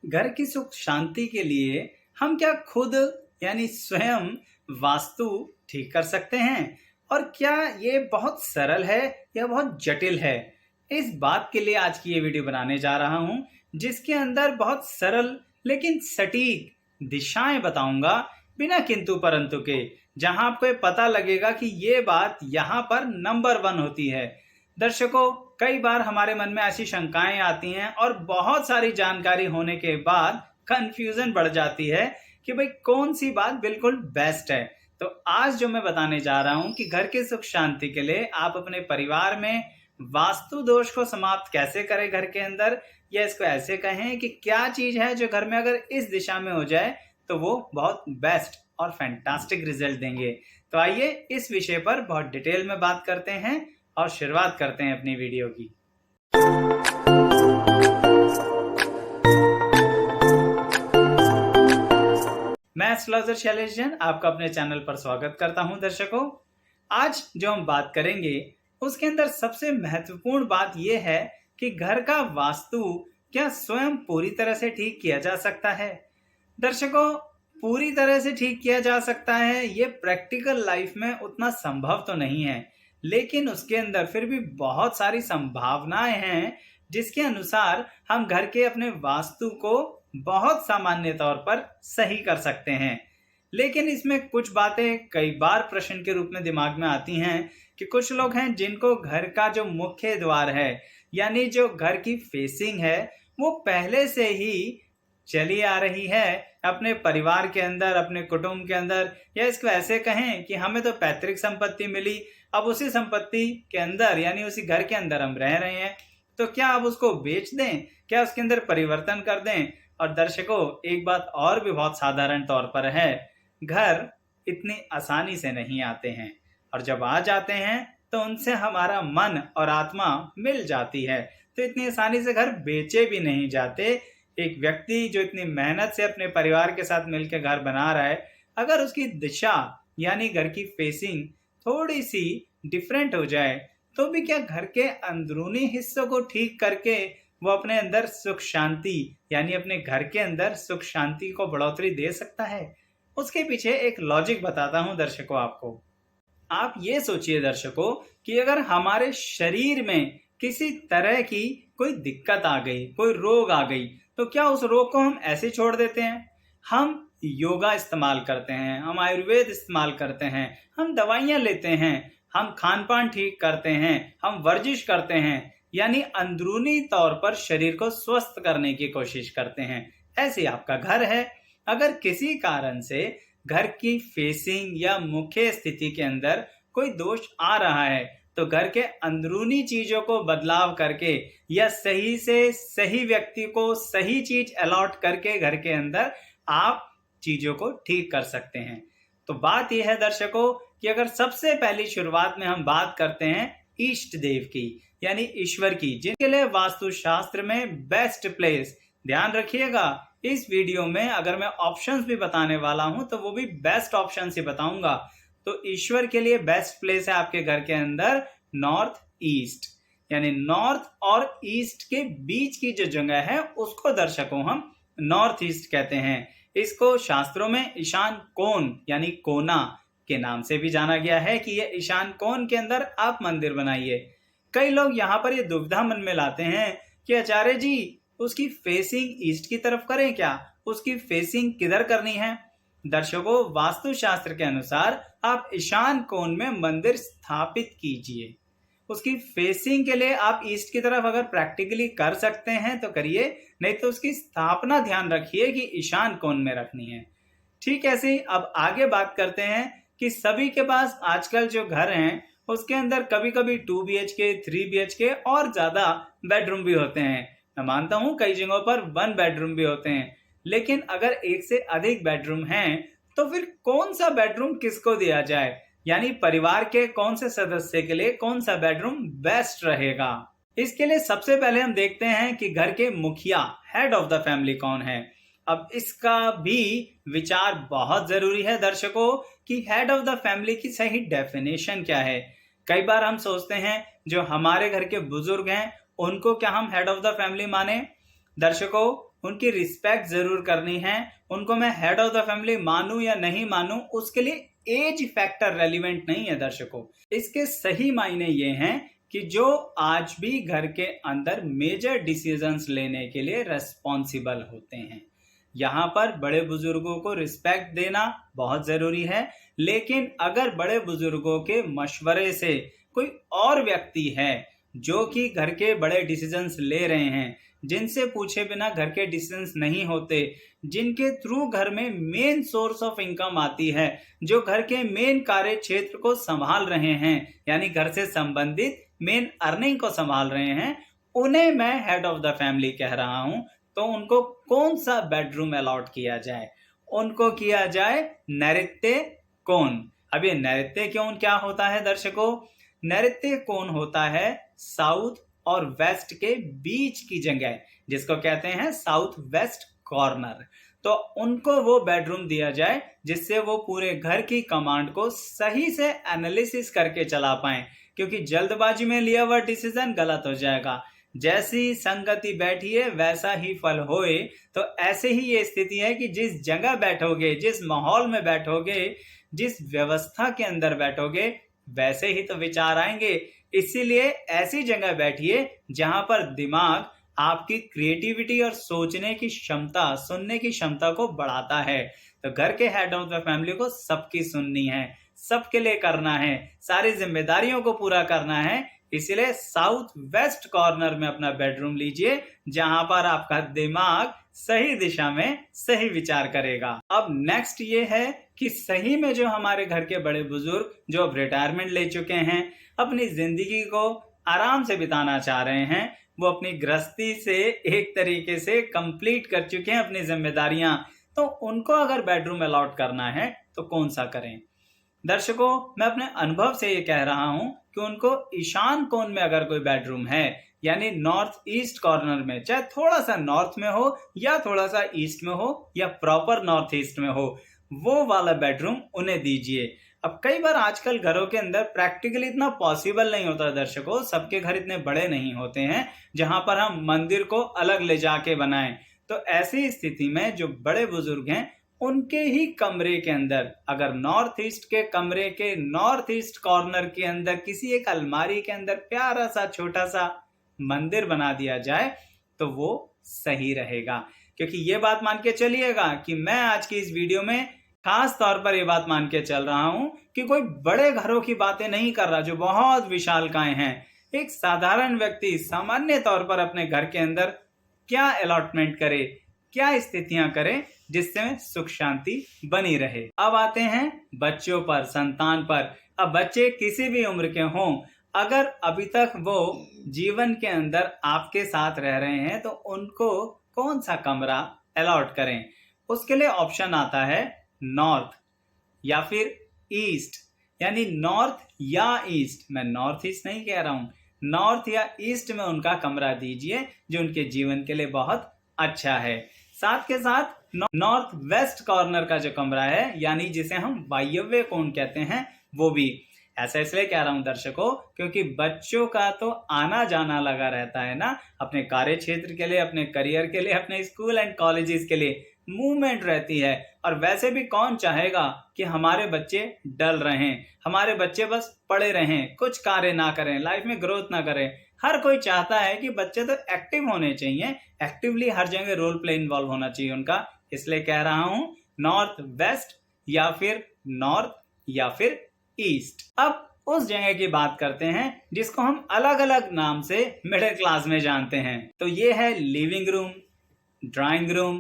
घर की सुख शांति के लिए हम क्या खुद यानी स्वयं वास्तु ठीक कर सकते हैं? और क्या ये बहुत सरल है या बहुत जटिल है? इस बात के लिए आज की ये वीडियो बनाने जा रहा हूं, जिसके अंदर बहुत सरल लेकिन सटीक दिशाएं बताऊंगा, बिना किंतु परंतु के, जहां आपको ये पता लगेगा कि ये बात यहां पर नंबर 1 होती है। दर्शकों, कई बार हमारे मन में ऐसी शंकाएं आती हैं और बहुत सारी जानकारी होने के बाद कंफ्यूजन बढ़ जाती है कि भाई कौन सी बात बिल्कुल बेस्ट है। तो आज जो मैं बताने जा रहा हूं कि घर की सुख शांति के लिए आप अपने परिवार में वास्तु दोष को समाप्त कैसे करें घर के अंदर, या इसको ऐसे कहें कि क्या चीज है जो घर में अगर इस दिशा में हो जाए तो वो बहुत बेस्ट और फैंटास्टिक रिजल्ट देंगे। तो आइए इस विषय पर बहुत डिटेल में बात करते हैं और शुरुआत करते हैं अपनी वीडियो की। मैं एस्ट्रोलॉजर शैलेश जैन आपका अपने चैनल पर स्वागत करता हूं। दर्शकों, आज जो हम बात करेंगे उसके अंदर सबसे महत्वपूर्ण बात यह है कि घर का वास्तु क्या स्वयं पूरी तरह से ठीक किया जा सकता है। दर्शकों, पूरी तरह से ठीक किया जा सकता है ये प्रैक्टिकल लाइफ में उतना संभव तो नहीं है, लेकिन उसके अंदर फिर भी बहुत सारी संभावनाएं हैं जिसके अनुसार हम घर के अपने वास्तु को बहुत सामान्य तौर पर सही कर सकते हैं। लेकिन इसमें कुछ बातें कई बार प्रश्न के रूप में दिमाग में आती हैं कि कुछ लोग हैं जिनको घर का जो मुख्य द्वार है यानी जो घर की फेसिंग है वो पहले से ही चली आ रही है अपने परिवार के अंदर, अपने कुटुंब के अंदर, या इसको ऐसे कहें कि हमें तो पैतृक संपत्ति मिली, अब उसी संपत्ति के अंदर यानी उसी घर के अंदर हम रह रहे हैं, तो क्या अब उसको बेच दें, क्या उसके अंदर परिवर्तन कर दें। और दर्शकों, एक बात और भी बहुत साधारण तौर पर है, घर इतनी आसानी से नहीं आते हैं, और जब आ जाते हैं तो उनसे हमारा मन और आत्मा मिल जाती है, तो इतनी आसानी से घर बेचे भी नहीं जाते। एक व्यक्ति जो इतनी मेहनत से अपने परिवार के साथ मिलकर घर बना रहा है, अगर उसकी दिशा यानी घर की फेसिंग थोड़ी सी डिफरेंट हो जाए तो भी क्या घर के अंदरूनी हिस्सों को ठीक करके वो अपने अंदर सुख शांति यानी अपने घर के अंदर सुख शांति को बढ़ोतरी दे सकता है। उसके पीछे एक लॉजिक बताता हूं दर्शकों आपको। आप ये सोचिए दर्शकों कि अगर हमारे शरीर में किसी तरह की कोई दिक्कत आ गई, कोई रोग आ गई, तो क्या उस रोग को हम ऐसे छोड़ देते हैं? हम योगा इस्तेमाल करते हैं, हम आयुर्वेद इस्तेमाल करते हैं, हम दवाइयां लेते हैं, हम खान पान ठीक करते हैं, हम वर्जिश करते हैं, यानी अंदरूनी तौर पर शरीर को स्वस्थ करने की कोशिश करते हैं। ऐसे आपका घर है, अगर किसी कारण से घर की फेसिंग या मुख्य स्थिति के अंदर कोई दोष आ रहा है तो घर के अंदरूनी चीजों को बदलाव करके या सही से सही व्यक्ति को सही चीज अलॉट करके घर के अंदर आप चीजों को ठीक कर सकते हैं। तो बात यह है दर्शकों कि अगर सबसे पहली शुरुआत में हम बात करते हैं इष्ट देव की यानी ईश्वर की, जिनके लिए वास्तुशास्त्र में बेस्ट प्लेस, ध्यान रखिएगा इस वीडियो में अगर मैं ऑप्शंस भी बताने वाला हूं तो वो भी बेस्ट ऑप्शंस ही बताऊंगा। तो ईश्वर के लिए बेस्ट प्लेस है आपके घर के अंदर नॉर्थ ईस्ट, यानी नॉर्थ और ईस्ट के बीच की जो जगह है उसको दर्शकों हम नॉर्थ ईस्ट कहते हैं। इसको शास्त्रों में ईशान कोण यानी कोना के नाम से भी जाना गया है कि ये ईशान कोण के अंदर आप मंदिर बनाइए। कई लोग यहाँ पर ये दुविधा मन में लाते हैं कि आचार्य जी उसकी फेसिंग ईस्ट की तरफ करें क्या, उसकी फेसिंग किधर करनी है? दर्शकों, वास्तुशास्त्र के अनुसार आप ईशान कोण में मंदिर स्थापित कीजिए। उसकी फेसिंग के लिए आप ईस्ट की तरफ अगर प्रैक्टिकली कर सकते हैं तो करिए, नहीं तो उसकी स्थापना ध्यान रखिए कि ईशान कोण में रखनी है। ठीक ऐसे ही अब आगे बात करते हैं कि सभी के पास आजकल जो घर हैं उसके अंदर कभी कभी 2 BHK 3 BHK और ज्यादा बेडरूम भी होते हैं। मैं मानता हूं कई जगहों पर 1 बेडरूम भी होते हैं, लेकिन अगर एक से अधिक बेडरूम हैं तो फिर कौन सा बेडरूम किसको दिया जाए, यानी परिवार के कौन से सदस्य के लिए कौन सा बेडरूम बेस्ट रहेगा। इसके लिए सबसे पहले हम देखते हैं कि घर के मुखिया हेड ऑफ द फैमिली कौन है। अब इसका भी विचार बहुत जरूरी है दर्शकों कि हेड ऑफ द फैमिली की सही डेफिनेशन क्या है। कई बार हम सोचते हैं जो हमारे घर के बुजुर्ग हैं उनको क्या हम हेड ऑफ द फैमिली माने? दर्शकों, उनकी रिस्पेक्ट जरूर करनी है। उनको मैं हेड ऑफ द फैमिली मानूं या नहीं मानूं, उसके लिए एज फैक्टर रेलिवेंट नहीं है दर्शकों। इसके सही मायने ये हैं कि जो आज भी घर के अंदर मेजर डिसीजंस लेने के लिए रेस्पॉन्सिबल होते हैं। यहाँ पर बड़े बुजुर्गों को रिस्पेक्ट देना बहुत जरूरी है, लेकिन अगर बड़े बुजुर्गों के मशवरे से कोई और व्यक्ति है जो कि घर के बड़े डिसीजंस ले रहे हैं, जिनसे पूछे बिना घर के डिसीजंस नहीं होते, जिनके थ्रू घर में मेन सोर्स ऑफ इनकम आती है, जो घर के मेन कार्य क्षेत्र को संभाल रहे हैं, यानी घर से संबंधित मेन अर्निंग को संभाल रहे हैं, उन्हें मैं हेड ऑफ द फैमिली कह रहा हूं। तो उनको कौन सा बेडरूम अलॉट किया जाए? उनको किया जाए नैऋत्य कोण। अब ये नैऋत्य कोण क्या होता है दर्शकों? नैऋत्य कोण होता है साउथ और वेस्ट के बीच की जगह, जिसको कहते हैं साउथ वेस्ट कॉर्नर। तो उनको वो बेडरूम दिया जाए जिससे वो पूरे घर की कमांड को सही से एनालिसिस करके चला पाए, क्योंकि जल्दबाजी में लिया हुआ डिसीजन गलत हो जाएगा। जैसी संगति बैठी है वैसा ही फल होए। तो ऐसे ही ये स्थिति है कि जिस जगह बैठोगे, जिस माहौल में बैठोगे, जिस व्यवस्था के अंदर बैठोगे, वैसे ही तो विचार आएंगे। इसीलिए ऐसी जगह बैठिए जहां पर दिमाग आपकी क्रिएटिविटी और सोचने की क्षमता, सुनने की क्षमता को बढ़ाता है। तो घर के हेड ऑफ द फैमिली को सबकी सुननी है, सबके लिए करना है, सारी जिम्मेदारियों को पूरा करना है। इसलिए साउथ वेस्ट कॉर्नर में अपना बेडरूम लीजिए, जहां पर आपका दिमाग सही दिशा में सही विचार करेगा। अब नेक्स्ट ये है कि सही में जो हमारे घर के बड़े बुजुर्ग जो अब रिटायरमेंट ले चुके हैं, अपनी जिंदगी को आराम से बिताना चाह रहे हैं, वो अपनी गृहस्थी से एक तरीके से कंप्लीट कर चुके हैं अपनी जिम्मेदारियां, तो उनको अगर बेडरूम अलॉट करना है तो कौन सा करें? दर्शकों, मैं अपने अनुभव से ये कह रहा हूं कि उनको ईशान कोण में अगर कोई बेडरूम है, यानी नॉर्थ ईस्ट कॉर्नर में, चाहे थोड़ा सा नॉर्थ में हो या थोड़ा सा ईस्ट में हो या प्रॉपर नॉर्थ ईस्ट में हो, वो वाला बेडरूम उन्हें दीजिए। अब कई बार आजकल घरों के अंदर प्रैक्टिकली इतना पॉसिबल नहीं होता दर्शकों, सबके घर इतने बड़े नहीं होते हैं जहां पर हम मंदिर को अलग ले जाके बनाएं। तो ऐसी स्थिति में जो बड़े बुजुर्ग हैं उनके ही कमरे के अंदर, अगर नॉर्थ ईस्ट के कमरे के नॉर्थ ईस्ट कॉर्नर के अंदर किसी एक अलमारी के अंदर प्यारा सा छोटा सा मंदिर बना दिया जाए तो वो सही रहेगा। क्योंकि ये बात मान के चलिएगा कि मैं आज की इस वीडियो में खास तौर पर ये बात मान के चल रहा हूं कि कोई बड़े घरों की बातें नहीं कर रहा जो बहुत विशालकाय हैं। एक साधारण व्यक्ति सामान्य तौर पर अपने घर के अंदर क्या अलॉटमेंट करे, क्या स्थितियां करे जिससे सुख शांति बनी रहे। अब आते हैं बच्चों पर, संतान पर। अब बच्चे किसी भी उम्र के हों, अगर अभी तक वो जीवन के अंदर आपके साथ रह रहे हैं तो उनको कौन सा कमरा अलॉट करें? उसके लिए ऑप्शन आता है नॉर्थ या फिर ईस्ट, यानी नॉर्थ या ईस्ट। मैं नॉर्थ ईस्ट नहीं कह रहा हूं, नॉर्थ या ईस्ट में उनका कमरा दीजिए जो उनके जीवन के लिए बहुत अच्छा है। साथ के साथ नॉर्थ वेस्ट कॉर्नर का जो कमरा है, यानी जिसे हम वायव्य कोण कहते हैं, वो भी। ऐसा इसलिए कह रहा हूं दर्शकों क्योंकि बच्चों का तो आना जाना लगा रहता है ना, अपने कार्य क्षेत्र के लिए, अपने करियर के लिए, अपने स्कूल एंड कॉलेजेस के लिए मूवमेंट रहती है। और वैसे भी कौन चाहेगा कि हमारे बच्चे डल रहें, हमारे बच्चे बस पड़े रहें, कुछ कार्य ना करें, लाइफ में ग्रोथ ना करें। हर कोई चाहता है कि बच्चे तो एक्टिव होने चाहिए, एक्टिवली हर जगह रोल प्ले इन्वॉल्व होना चाहिए उनका। इसलिए कह रहा हूं नॉर्थ वेस्ट या फिर नॉर्थ या फिर ईस्ट। अब उस जगह की बात करते हैं जिसको हम अलग अलग नाम से मिडिल क्लास में जानते हैं। तो ये है living room, drawing room,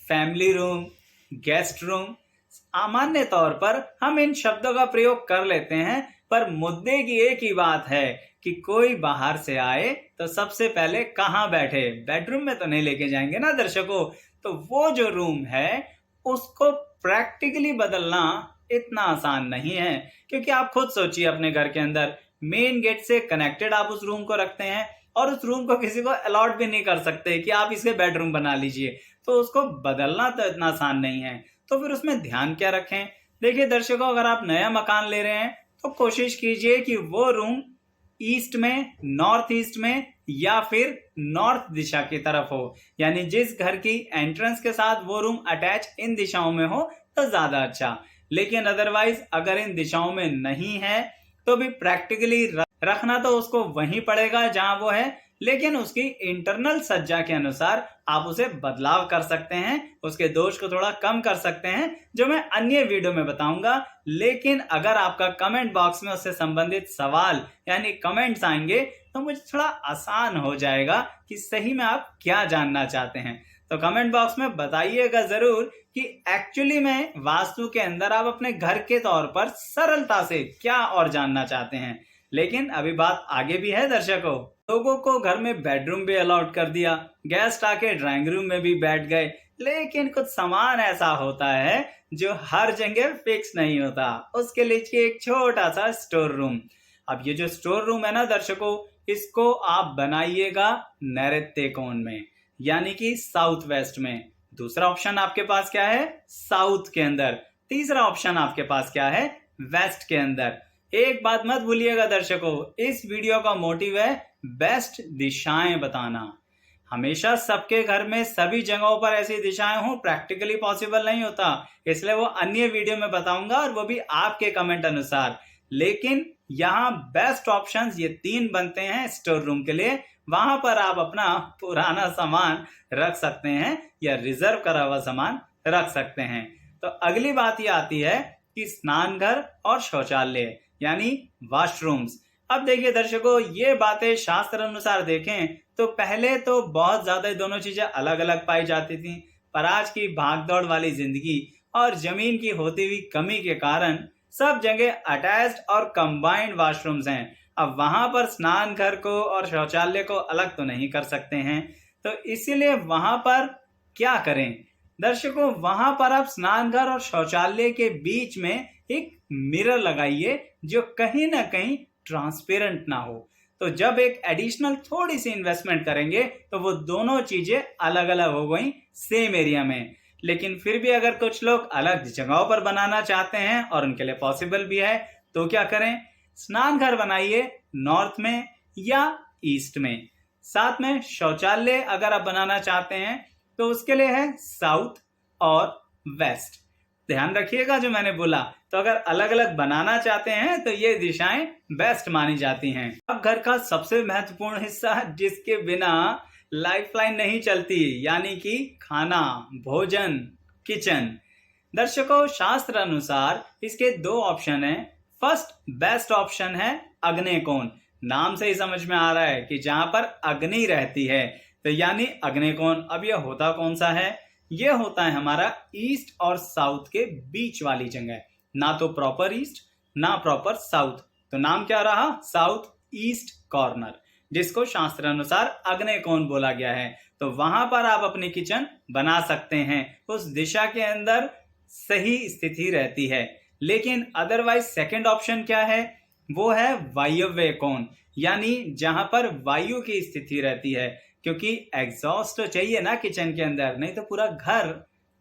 family room, guest room. सामान्य तौर पर हम इन शब्दों का प्रयोग कर लेते हैं, पर मुद्दे की एक ही बात है कि कोई बाहर से आए तो सबसे पहले कहाँ बैठे? बेडरूम में तो नहीं लेके जाएंगे ना दर्शकों। तो वो जो रूम है उसको प्रैक्टिकली बदलना इतना आसान नहीं है, क्योंकि आप खुद सोचिए, अपने घर के अंदर मेन गेट से कनेक्टेड आप उस रूम को रखते हैं और उस रूम को किसी को अलॉट भी नहीं कर सकते कि आप इसे बेडरूम बना लीजिए। तो उसको बदलना तो इतना आसान नहीं है, तो फिर उसमें ध्यान क्या रखें? देखिए दर्शकों, अगर आप नया मकान ले रहे हैं तो कोशिश कीजिए कि वो रूम ईस्ट में, नॉर्थ ईस्ट में या फिर नॉर्थ दिशा की तरफ हो, यानी जिस घर की एंट्रेंस के साथ वो रूम अटैच इन दिशाओं में हो तो ज्यादा अच्छा। लेकिन अदरवाइज अगर इन दिशाओं में नहीं है तो भी प्रैक्टिकली रखना तो उसको वहीं पड़ेगा जहां वो है, लेकिन उसकी इंटरनल सज्जा के अनुसार आप उसे बदलाव कर सकते हैं, उसके दोष को थोड़ा कम कर सकते हैं, जो मैं अन्य वीडियो में बताऊंगा। लेकिन अगर आपका कमेंट बॉक्स में उससे संबंधित सवाल यानी कमेंट्स आएंगे तो मुझे थोड़ा आसान हो जाएगा कि सही में आप क्या जानना चाहते हैं। तो कमेंट बॉक्स में बताइएगा जरूर कि एक्चुअली में वास्तु के अंदर आप अपने घर के तौर पर सरलता से क्या और जानना चाहते हैं। लेकिन अभी बात आगे भी है दर्शकों। लोगों को घर में बेडरूम भी अलाउड कर दिया, गेस्ट आके ड्राइंग रूम में भी बैठ गए, लेकिन कुछ सामान ऐसा होता है जो हर जगह फिक्स नहीं होता। उसके लिए चाहिए एक छोटा सा स्टोर रूम। अब ये जो स्टोर रूम है ना दर्शकों, इसको आप बनाइएगा नैऋत्य कोण में, यानी कि साउथ वेस्ट में। दूसरा ऑप्शन आपके पास क्या है? साउथ के अंदर। तीसरा ऑप्शन आपके पास क्या है? वेस्ट के अंदर। एक बात मत भूलिएगा दर्शकों, इस वीडियो का मोटिव है बेस्ट दिशाएं बताना। हमेशा सबके घर में सभी जगहों पर ऐसी दिशाएं हो प्रैक्टिकली पॉसिबल नहीं होता, इसलिए वो अन्य वीडियो में बताऊंगा और वो भी आपके कमेंट अनुसार। लेकिन यहाँ बेस्ट ऑप्शंस ये 3 बनते हैं स्टोर रूम के लिए। वहां पर आप अपना पुराना सामान रख सकते हैं या रिजर्व करा हुआ सामान रख सकते हैं। तो अगली बात ये आती है कि स्नान घर और शौचालय यानी वॉशरूम्स। अब देखिए दर्शकों, ये बातें शास्त्र अनुसार देखें तो पहले तो बहुत ज्यादा दोनों चीजें अलग अलग पाई जाती थी, पर आज की भागदौड़ वाली जिंदगी और जमीन की होती हुई कमी के कारण सब जगह अटैच्ड और कंबाइंड वॉशरूम्स हैं। अब वहां पर स्नान घर को और शौचालय को अलग तो नहीं कर सकते हैं, तो इसीलिए वहां पर क्या करें दर्शकों, वहां पर आप स्नान घर और शौचालय के बीच में एक मिरर लगाइए जो कहीं ना कहीं ट्रांसपेरेंट ना हो। तो जब एक एडिशनल थोड़ी सी इन्वेस्टमेंट करेंगे तो वो दोनों चीजें अलग अलग हो गई सेम एरिया में। लेकिन फिर भी अगर कुछ लोग अलग जगहों पर बनाना चाहते हैं और उनके लिए पॉसिबल भी है तो क्या करें? स्नान घर बनाइए नॉर्थ में या ईस्ट में। साथ में शौचालय अगर आप बनाना चाहते हैं तो उसके लिए है साउथ और वेस्ट। ध्यान रखिएगा जो मैंने बोला। तो अगर अलग अलग बनाना चाहते हैं तो ये दिशाएं बेस्ट मानी जाती हैं। अब घर का सबसे महत्वपूर्ण हिस्सा जिसके बिना लाइफलाइन नहीं चलती, यानी कि खाना, भोजन, किचन। दर्शकों, शास्त्र अनुसार इसके 2 ऑप्शन हैं। फर्स्ट बेस्ट ऑप्शन है अग्नि कोण। नाम से ही समझ में आ रहा है कि जहां पर अग्नि रहती है, तो यानी अग्नि कोण। अब यह होता कौन सा है? यह होता है हमारा ईस्ट और साउथ के बीच वाली जगह, ना तो प्रॉपर ईस्ट ना प्रॉपर साउथ। तो नाम क्या रहा? साउथ ईस्ट कॉर्नर, जिसको शास्त्र अनुसार अग्नि कोण बोला गया है। तो वहां पर आप अपनी किचन बना सकते हैं, उस दिशा के अंदर सही स्थिति रहती है। लेकिन अदरवाइज सेकंड ऑप्शन क्या है? वो है वायव्य कोण, यानी जहां पर वायु की स्थिति रहती है, क्योंकि एग्जॉस्ट तो चाहिए ना किचन के अंदर, नहीं तो पूरा घर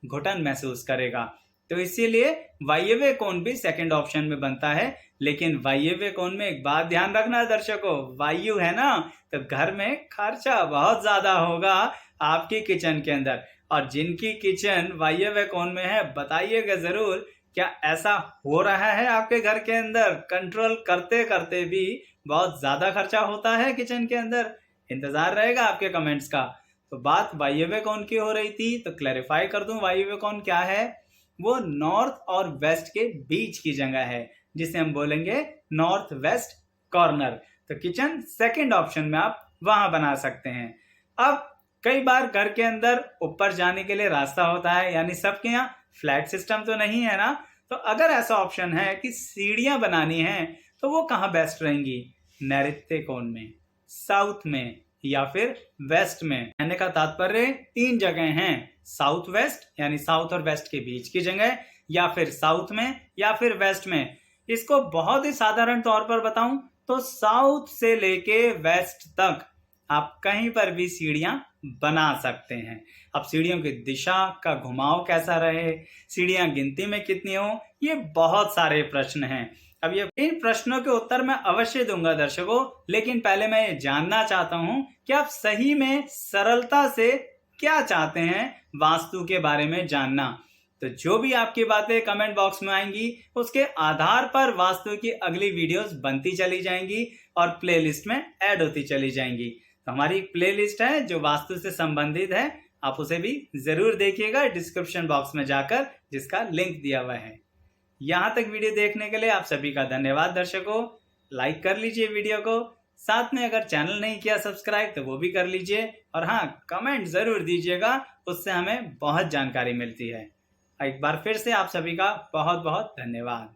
घुटन महसूस करेगा। तो इसीलिए वायव्य कोण भी सेकंड ऑप्शन में बनता है। लेकिन वायव्य कोण में एक बात ध्यान रखना दर्शकों, वायु है ना, तो घर में खर्चा बहुत ज्यादा होगा आपकी किचन के अंदर। और जिनकी किचन वायव्य कोण में है, बताइएगा जरूर क्या ऐसा हो रहा है आपके घर के अंदर? कंट्रोल करते करते भी बहुत ज्यादा खर्चा होता है किचन के अंदर। इंतजार रहेगा आपके कमेंट्स का। तो बात वायव्य कोण की हो रही थी, तो क्लैरिफाई कर दूं वायव्य कोण क्या है। वो नॉर्थ और वेस्ट के बीच की जगह है, जिसे हम बोलेंगे नॉर्थ वेस्ट कॉर्नर। तो किचन सेकंड ऑप्शन में आप वहां बना सकते हैं। अब कई बार घर के अंदर ऊपर जाने के लिए रास्ता होता है, यानी सबके यहाँ फ्लैट सिस्टम तो नहीं है ना। तो अगर ऐसा ऑप्शन है कि सीढ़ियां बनानी है, तो वो कहाँ बेस्ट रहेंगी? नैऋत्य कोण में, साउथ में या फिर वेस्ट में। कहने का तात्पर्य 3 जगह हैं, साउथ वेस्ट यानी साउथ और वेस्ट के बीच की जगह, या फिर साउथ में या फिर वेस्ट में। इसको बहुत ही साधारण तौर पर बताऊं तो साउथ से लेके वेस्ट तक आप कहीं पर भी सीढ़ियां बना सकते हैं। अब सीढ़ियों की दिशा का घुमाव कैसा रहे, सीढ़ियां गिनती में कितनी हो, ये बहुत सारे प्रश्न हैं। अब ये इन प्रश्नों के उत्तर मैं अवश्य दूंगा दर्शकों, लेकिन पहले मैं ये जानना चाहता हूँ कि आप सही में सरलता से क्या चाहते हैं वास्तु के बारे में जानना। तो जो भी आपकी बातें कमेंट बॉक्स में आएंगी उसके आधार पर वास्तु की अगली वीडियोस बनती चली जाएंगी और प्लेलिस्ट में ऐड होती चली जाएंगी। तो हमारी एक प्लेलिस्ट है जो वास्तु से संबंधित है, आप उसे भी जरूर देखिएगा डिस्क्रिप्शन बॉक्स में जाकर, जिसका लिंक दिया हुआ है। यहाँ तक वीडियो देखने के लिए आप सभी का धन्यवाद दर्शकों। लाइक कर लीजिए वीडियो को, साथ में अगर चैनल नहीं किया सब्सक्राइब तो वो भी कर लीजिए, और हाँ, कमेंट जरूर दीजिएगा, उससे हमें बहुत जानकारी मिलती है। एक बार फिर से आप सभी का बहुत बहुत धन्यवाद।